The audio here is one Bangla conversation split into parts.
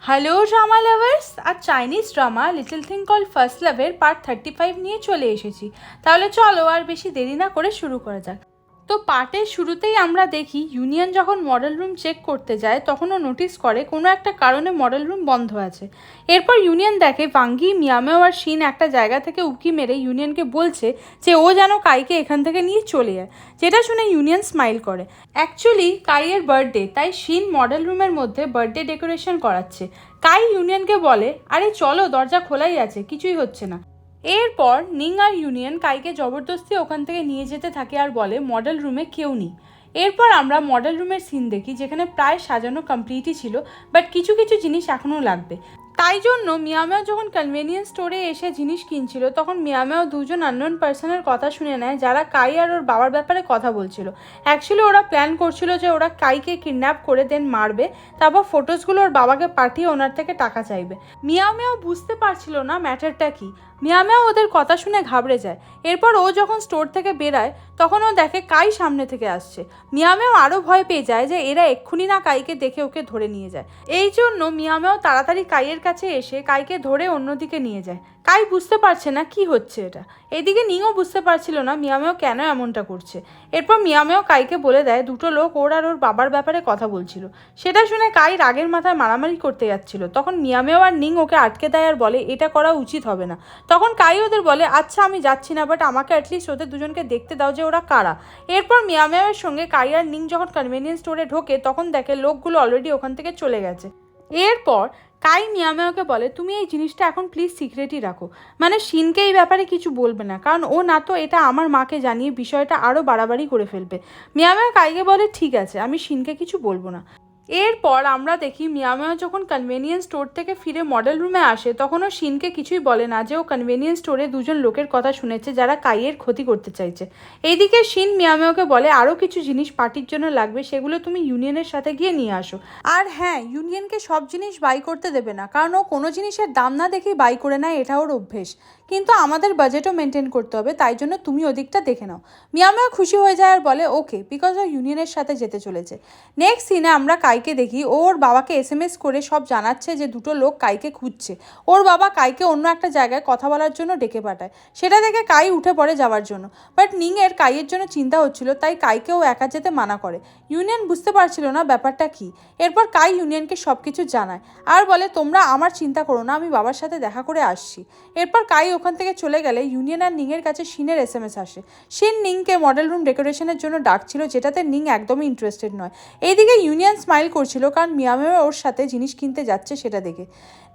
হ্যালো ড্রামা লাভার্স, আর Chinese drama little thing call first লাভের পার্ট 35 নিয়ে চলে এসেছি। তাহলে চলো আর বেশি দেরি না করে শুরু করা যাক। তো পার্টের শুরুতেই আমরা দেখি ইউনিয়ন যখন মডেল রুম চেক করতে যায় তখন ও নোটিস করে কোনো একটা কারণে মডেল রুম বন্ধ আছে। এরপর ইউনিয়ন দেখে ভাঙ্গি, মিয়ামেও আর শিন একটা জায়গা থেকে উকি মেরে ইউনিয়নকে বলছে যে ও যেন কাইকে এখান থেকে নিয়ে চলে যায়, যেটা শুনে ইউনিয়ন স্মাইল করে। অ্যাকচুয়ালি কাইয়ের বার্থডে, তাই শিন মডেল রুমের মধ্যে বার্থডে ডেকোরেশন করাচ্ছে। কাই ইউনিয়নকে বলে, আরে চলো, দরজা খোলাই আছে, কিছুই হচ্ছে না। এরপর নিং আর ইউনিয়ন কাইকে জবরদস্তি ওখান থেকে নিয়ে যেতে থাকে আর বলে মডেল রুমে কেউ নেই। এরপর আমরা মডেল রুমের সিন দেখি, যেখানে প্রায় সাজানো কমপ্লিটই ছিল, বাট কিছু কিছু জিনিস এখনও লাগবে। তাই জন্য মিয়ামেও যখন কনভেনিয়েন্স স্টোরে এসে জিনিস কিনছিল তখন মিয়ামেও দুজন আননোন পার্সনের কথা শুনে নেয়, যারা কাই আর ওর বাবার ব্যাপারে কথা বলছিল। অ্যাকচুয়ালি ওরা প্ল্যান করছিল যে ওরা কাইকে কিডন্যাপ করে দেন মারবে, তারপর ফটোসগুলো ওর বাবাকে পাঠিয়ে ওনার থেকে টাকা চাইবে। মিয়ামেও বুঝতে পারছিল না ম্যাটারটা কি। মিয়ামেও ওদের কথা শুনে ঘাবড়ে যায়। এরপর ও যখন স্টোর থেকে বেরায় তখন ও দেখে কাই সামনে থেকে আসছে। মিয়ামেও আরও ভয় পেয়ে যায় যে এরা এক্ষুনি না কাইকে দেখে ওকে ধরে নিয়ে যায়। এই জন্য মিয়ামেও তাড়াতাড়ি কাইয়ের কাছে এসে কাইকে ধরে অন্যদিকে নিয়ে যায়। কাই বুঝতে পারছে না কি হচ্ছে এটা। এদিকে নিংও বুঝতে পারছিল না মিয়ামেও কেন এমনটা করছে। এরপর মিয়ামেও কাইকে বলে দেয় দুটো লোক ওর আর ওর বাবার ব্যাপারে কথা বলছিল। সেটা শুনে কাই রাগের মাথায় মারামারি করতে যাচ্ছিল। তখন মিয়ামেও আর নিং ওকে আটকে দেয় আর বলে এটা করা উচিত হবে না। তখন কাই ওদের বলে আচ্ছা আমি যাচ্ছি না, বাট আমাকে অ্যাটলিস্ট ওদের দুজনকে দেখতে দাও যে ওরা কারা। এরপর মিয়ামেওয়ের সঙ্গে কাই আর নিং যখন কনভেনিয়েন্স স্টোরে ঢোকে তখন দেখে লোকগুলো অলরেডি ওখান থেকে চলে গেছে। এরপর কাই মিয়ামেওকে বলে তুমি এই জিনিসটা এখন প্লিজ সিক্রেটই রাখো, মানে শিনকে এই ব্যাপারে কিছু বলবে না, কারণ ও না তো এটা আমার মাকে জানিয়ে বিষয়টা আরও বাড়াবাড়ি করে ফেলবে। মিয়ামেও কাইকে বলে ঠিক আছে, আমি শিনকে কিছু বলবো না। এরপর আমরা দেখি মিয়ামেও যখন কনভেনিয়েন্স স্টোর থেকে ফিরে মডেল রুমে আসে তখন ও শিনকে কিছুই বলে না যে ও কনভেনিয়েন্স স্টোরে দুজন লোকের কথা শুনেছে যারা কাইয়ের ক্ষতি করতে চাইছে। এইদিকে শিন মিয়ামেওকে বলে আরও কিছু জিনিস পার্টির জন্য লাগবে, সেগুলো তুমি ইউনিয়নের সাথে গিয়ে নিয়ে আসো। আর হ্যাঁ, ইউনিয়নকে সব জিনিস বাই করতে দেবে না, কারণ ও কোনো জিনিসের দাম না দেখেই বাই করে নেয়, এটা ওর অভ্যেস। কিন্তু আমাদের বাজেটও মেনটেন করতে হবে, তাই জন্য তুমি ওদিকটা দেখে নাও। মিয়ামেও খুশি হয়ে যায় আর বলে ওকে, বিকজ ও ইউনিয়নের সাথে যেতে চলেছে। নেক্সট সিনে আমরা কাইকে দেখি ওর বাবাকে এসএমএস করে সব জানাচ্ছে যে দুটো লোক কাইকে খুঁজছে। ওর বাবা কাইকে অন্য একটা জায়গায় কথা বলার জন্য ডেকে পাঠায়। সেটা দেখে কাই উঠে পড়ে যাওয়ার জন্য, বাট নিংয়ের কাইয়ের জন্য চিন্তা হচ্ছিল, তাই কাইকেও একা যেতে মানা করে। ইউনিয়ন বুঝতে পারছিল না ব্যাপারটা কি। এরপর কাই ইউনিয়নকে সব কিছু জানায় আর বলে তোমরা আমার চিন্তা করো না, আমি বাবার সাথে দেখা করে আসছি। এরপর কাই ওখান থেকে চলে গেলে ইউনিয়ন আর নিংয়ের কাছে শিনের এসএমএস আসে। শিন নিংকে মডেল রুম ডেকোরেশনের জন্য ডাকছিল, যেটাতে নিং একদমই ইন্টারেস্টেড নয়। এইদিকে ইউনিয়ন স্মাইল করছিল কারণ মিয়ামেও ওর সাথে জিনিস কিনতে যাচ্ছে সেটা দেখে।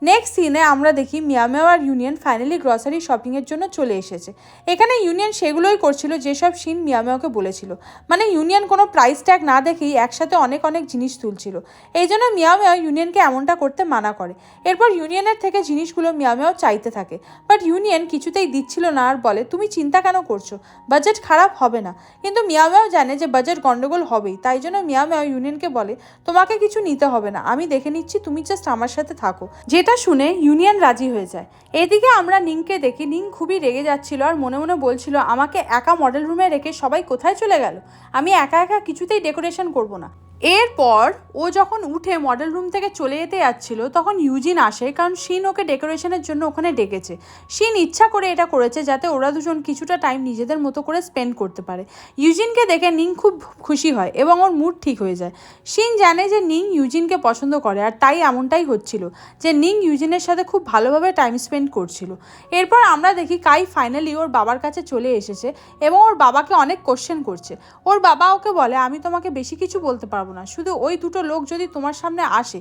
নেক্সট সিনে আমরা দেখি মিয়ামেও আর ইউনিয়ন ফাইনালি গ্রসারি শপিংয়ের জন্য চলে এসেছে। এখানে ইউনিয়ন সেগুলোই করছিল যেসব শিন মিয়ামেওকে বলেছিল, মানে ইউনিয়ন কোনো প্রাইস ট্যাগ না দেখেই একসাথে অনেক অনেক জিনিস তুলছিল। এই জন্য মিয়ামেও ইউনিয়নকে এমনটা করতে মানা করে। এরপর ইউনিয়নের থেকে জিনিসগুলো মিয়ামেও চাইতে থাকে, বাট ইউনিয়ন কিছুতেই দিচ্ছিল না আর বলে তুমি চিন্তা কেন করছো, বাজেট খারাপ হবে না। কিন্তু মিয়ামেও জানে যে বাজেট গন্ডগোল হবেই, তাই জন্য মিয়ামেও ইউনিয়নকে বলে তোমাকে কিছু নিতে হবে না, আমি দেখে নিচ্ছি, তুমি জাস্ট আমার সাথে থাকো। যেটা শুনে ইউনিয়ন রাজি হয়ে যায়। এদিকে আমরা নিংকে দেখি নিং খুবই রেগে যাচ্ছিল আর মনে মনে বলছিল আমাকে একা মডেল রুমে রেখে সবাই কোথায় চলে গেল, আমি একা একা কিছুতেই ডেকোরেশন করব না। এরপর ও যখন উঠে মডেল রুম থেকে চলে যেতে যাচ্ছিল তখন ইউজিন আসে, কারণ শিন ওকে ডেকোরেশনের জন্য ওখানে ডেকেছে। শিন ইচ্ছা করে এটা করেছে যাতে ওরা দুজন কিছুটা টাইম নিজেদের মতো করে স্পেন্ড করতে পারে। ইউজিনকে দেখে নিং খুব খুশি হয় এবং ওর মুড ঠিক হয়ে যায়। শিন জানে যে নিং ইউজিনকে পছন্দ করে আর তাই এমনটাই হচ্ছিল যে নিং ইউজিনের সাথে খুব ভালোভাবে টাইম স্পেন্ড করছিল। এরপর আমরা দেখি কাই ফাইনালি ওর বাবার কাছে চলে এসেছে এবং ওর বাবাকে অনেক কোশ্চেন করছে। ওর বাবা ওকে বলে আমি তোমাকে বেশি কিছু বলতে পারবো না, শুধু ওই দুটো লোক যদি তোমার সামনে আসে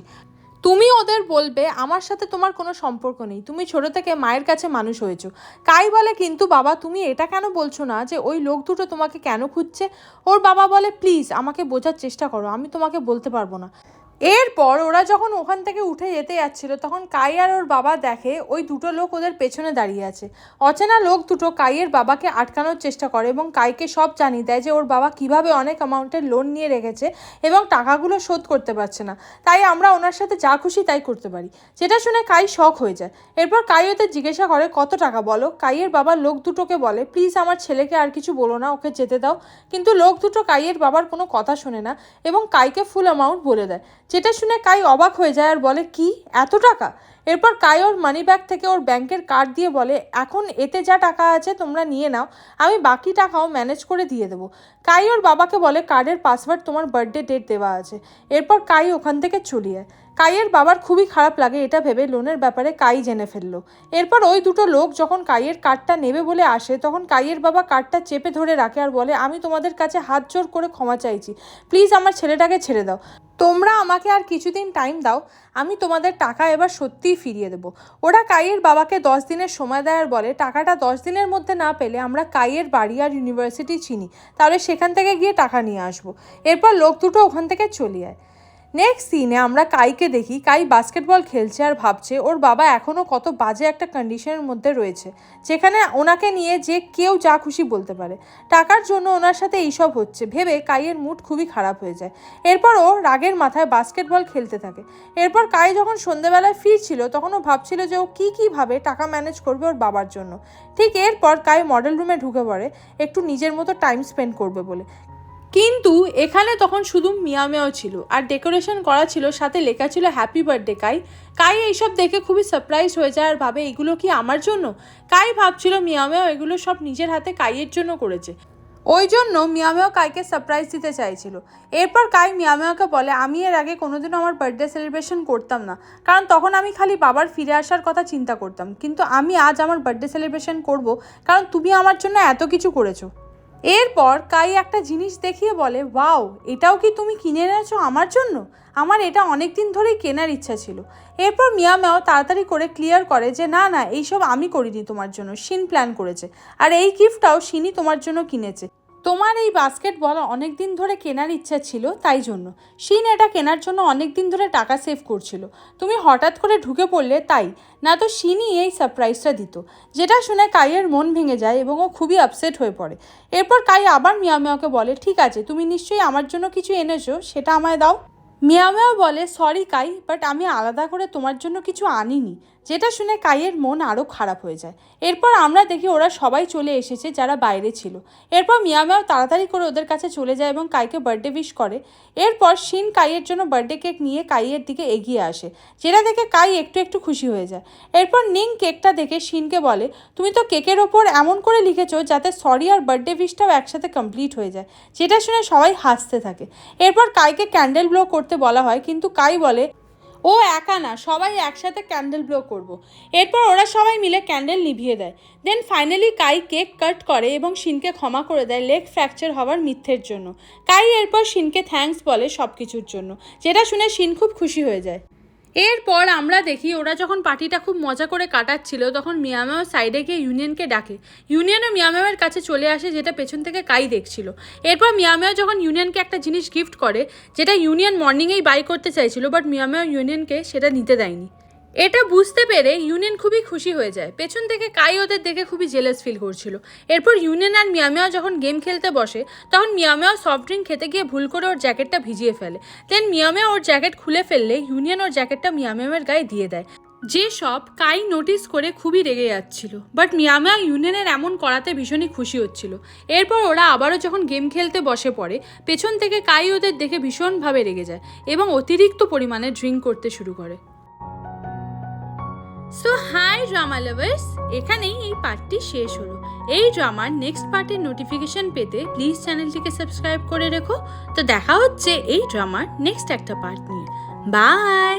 তুমি ওদের বলবে আমার সাথে তোমার কোনো সম্পর্ক নেই, তুমি ছোট থেকে মায়ের কাছে মানুষ হয়েছো। কাই বলে কিন্তু বাবা তুমি এটা কেন বলছো না যে ওই লোক দুটো তোমাকে কেন খুঁজছে। ওর বাবা বলে প্লিজ আমাকে বোঝার চেষ্টা করো, আমি তোমাকে বলতে পারবো না। এরপর ওরা যখন ওখান থেকে উঠে যেতে যাচ্ছিল তখন কাই আর ওর বাবা দেখে ওই দুটো লোক ওদের পেছনে দাঁড়িয়ে আছে। অচেনা লোক দুটো কাইয়ের বাবাকে আটকানোর চেষ্টা করে এবং কাইকে সব জানিয়ে দেয় যে ওর বাবা কিভাবে অনেক অ্যামাউন্টের লোন নিয়ে রেখেছে এবং টাকাগুলো শোধ করতে পারছে না, তাই আমরা ওনার সাথে যা খুশি তাই করতে পারি। যেটা শুনে কাই শক হয়ে যায়। এরপর কাই ওদের জিজ্ঞাসা করে কত টাকা বলো। কাইয়ের বাবা লোক দুটোকে বলে প্লিজ আমার ছেলেকে আর কিছু বলো না, ওকে যেতে দাও। কিন্তু লোক দুটো কাইয়ের বাবার কোনো কথা শোনে না এবং কাইকে ফুল অ্যামাউন্ট বলে দেয়। যেটা শুনে কাই অবাক হয়ে যায় আর বলে কি এত টাকা। এরপর কাই ওর মানি ব্যাগ থেকে ওর ব্যাংকের কার্ড দিয়ে বলে এখন এতে যা টাকা আছে তোমরা নিয়ে নাও, আমি বাকি টাকাও ম্যানেজ করে দিয়ে দেবো। কাই ওর বাবাকে বলে কার্ডের পাসওয়ার্ড তোমার বার্থডে ডেট দেওয়া আছে। এরপর কাই ওখান থেকে চলে যায়। কাইয়ের বাবার খুবই খারাপ লাগে এটা ভেবে লোনের ব্যাপারে কাই জেনে ফেললো। এরপর ওই দুটো লোক যখন কাইয়ের কার্ডটা নেবে বলে আসে তখন কাইয়ের বাবা কার্ডটা চেপে ধরে রাখে আর বলে আমি তোমাদের কাছে হাত জোর করে ক্ষমা চাইছি, প্লিজ আমার ছেলেটাকে ছেড়ে দাও, তোমরা আমাকে আর কিছুদিন টাইম দাও, আমি তোমাদের টাকা এবার সত্যিই ফিরিয়ে দেবো। ওরা কাইয়ের বাবাকে 10 দিনের সময় দেয় আর বলে টাকাটা 10 দিনের মধ্যে না পেলে আমরা কাইয়ের বাড়ি আর ইউনিভার্সিটি চিনি, তাহলে সেখান থেকে গিয়ে টাকা নিয়ে আসবো। এরপর লোক দুটো ওখান থেকে চলে যায়। নেক্সট সিনে আমরা কাইকে দেখি কাই বাস্কেটবল খেলছে আর ভাবছে ওর বাবা এখনও কত বাজে একটা কন্ডিশনের মধ্যে রয়েছে যেখানে ওনাকে নিয়ে যে কেউ যা খুশি বলতে পারে, টাকার জন্য ওনার সাথে এইসব হচ্ছে ভেবে কাইয়ের মুড খুবই খারাপ হয়ে যায়। এরপর ও রাগের মাথায় বাস্কেটবল খেলতে থাকে। এরপর কাই যখন সন্ধ্যেবেলায় ফিরছিল তখন ও ভাবছিল যে ও কীভাবে টাকা ম্যানেজ করবে ওর বাবার জন্য। ঠিক এরপর কাই মডেল রুমে ঢুকে পড়ে একটু নিজের মতো টাইম স্পেন্ড করবে বলে, কিন্তু এখানে তখন শুধু মিয়াও ছিল আর ডেকোরেশন করা ছিল, সাথে লেখা ছিল হ্যাপি বার্থডে কাই। কাই এইসব দেখে খুবই সারপ্রাইজ হয়ে যায় আর ভাবে এগুলো কি আমার জন্য। কাই ভাবছিল মিয়াও এগুলো সব নিজের হাতে কাইয়ের জন্য করেছে, ওই জন্য মিয়াও কাইকে সারপ্রাইজ দিতে চাইছিল। এরপর কাই মিয়াওকে বলে আমি এর আগে কোনোদিনও আমার বার্থডে সেলিব্রেশন করতাম না, কারণ তখন আমি খালি বাবার ফিরে আসার কথা চিন্তা করতাম, কিন্তু আমি আজ আমার বার্থডে সেলিব্রেশন করব কারণ তুমি আমার জন্য এত কিছু করেছো। এরপর কাই একটা জিনিস দেখিয়ে বলে ওয়াও, এটাও কি তুমি কিনে এনেছো আমার জন্য, আমার এটা অনেক দিন ধরেই কেনার ইচ্ছা ছিল। এরপর মিয়াও তাড়াতাড়ি করে ক্লিয়ার করে যে না না এইসব আমি করিনি তোমার জন্য, শিন প্ল্যান করেছে, আর এই গিফটটাও শিনই তোমার জন্য কিনেছে, তোমার এই বাস্কেটবল অনেক দিন ধরে কেনার ইচ্ছা ছিল তাই জন্য, শিন এটা কেনার জন্য অনেক দিন ধরে টাকা সেভ করছিল, তুমি হঠাৎ করে ঢুকে পড়লে তাই, না তো শিনই এই সারপ্রাইজটা দিত। যেটা শুনে কাইয়ের মন ভেঙে যায় এবং ও খুবই আপসেট হয়ে পড়ে। এরপর কাই আবার মিয়াওকে বলে ঠিক আছে তুমি নিশ্চয়ই আমার জন্য কিছু এনেছো, সেটা আমায় দাও। মিয়াও বলে সরি কাই, বাট আমি আলাদা করে তোমার জন্য কিছু আনিনি। যেটা শুনে কাইয়ের মন আরও খারাপ হয়ে যায়। এরপর আমরা দেখি ওরা সবাই চলে এসেছে যারা বাইরে ছিল। এরপর মিয়াও তাড়াতাড়ি করে ওদের কাছে চলে যায় এবং কাইকে বার্থডে উইশ করে। এরপর শিন কাইয়ের জন্য বার্থডে কেক নিয়ে কাইয়ের দিকে এগিয়ে আসে, যেটা দেখে কাই একটু খুশি হয়ে যায়। এরপর নিং কেকটা দেখে শিনকে বলে তুমি তো কেকের ওপর এমন করে লিখেছো যাতে সরি আর বার্থডে উইশটাও একসাথে কমপ্লিট হয়ে যায়। যেটা শুনে সবাই হাসতে থাকে। এরপর কাইকে ক্যান্ডেল ব্লো করতে বলা হয়, কিন্তু কাই বলে ও একা না, সবাই একসাথে ক্যান্ডেল ব্লো করব। এরপর ওরা সবাই মিলে ক্যান্ডেল নিভিয়ে দেয়। দেন ফাইনালি কাই কেক কাট করে এবং শিনকে ক্ষমা করে দেয় লেগ ফ্র্যাকচার হওয়ার মিথ্যের জন্য। কাই এরপর শিনকে থ্যাঙ্কস বলে সব কিছুর জন্য, যেটা শুনে শিন খুব খুশি হয়ে যায়। এরপর আমরা দেখি ওরা যখন পার্টিটা খুব মজা করে কাটাচ্ছিল তখন মিয়াও সাইডে গিয়ে ইউনিয়নকে ডাকে। ইউনিয়নও মিয়াওয়ের কাছে চলে আসে, যেটা পেছন থেকে কাই দেখছিল। এরপর মিয়াও যখন ইউনিয়নকে একটা জিনিস গিফট করে যেটা ইউনিয়ন মর্নিংয়েই বাই করতে চাইছিল, বাট মিয়াও ইউনিয়নকে সেটা নিতে দেয়নি। এটা বুঝতে পেরে ইউনিয়ন খুবই খুশি হয়ে যায়। পেছন থেকে কাই ওদের দেখে খুবই জেলাস ফিল করছিল। এরপর ইউনিয়ন আর মিয়াও যখন গেম খেলতে বসে তখন মিয়াও সফট ড্রিঙ্ক খেতে গিয়ে ভুল করে ওর জ্যাকেটটা ভিজিয়ে ফেলে। দেন মিয়াও ওর জ্যাকেট খুলে ফেললে ইউনিয়ন ওর জ্যাকেটটা মিয়াওয়ের গায়ে দিয়ে দেয়, যে সব কাই নোটিস করে খুবই রেগে যাচ্ছিল। বাট মিয়াও ইউনিয়নের এমন করাতে ভীষণই খুশি হচ্ছিল। এরপর ওরা আবারও যখন গেম খেলতে বসে পড়ে পেছন থেকে কাই ওদের দেখে ভীষণভাবে রেগে যায় এবং অতিরিক্ত পরিমাণে ড্রিঙ্ক করতে শুরু করে। সো হাই ড্রামা লাভার্স, এখানেই এই পার্টটি শেষ হলো। এই ড্রামার নেক্সট পার্টের নোটিফিকেশন পেতে প্লিজ চ্যানেলটিকে সাবস্ক্রাইব করে রেখো। তো দেখা হচ্ছে এই ড্রামার নেক্সট একটা পার্ট নিয়ে। বাই।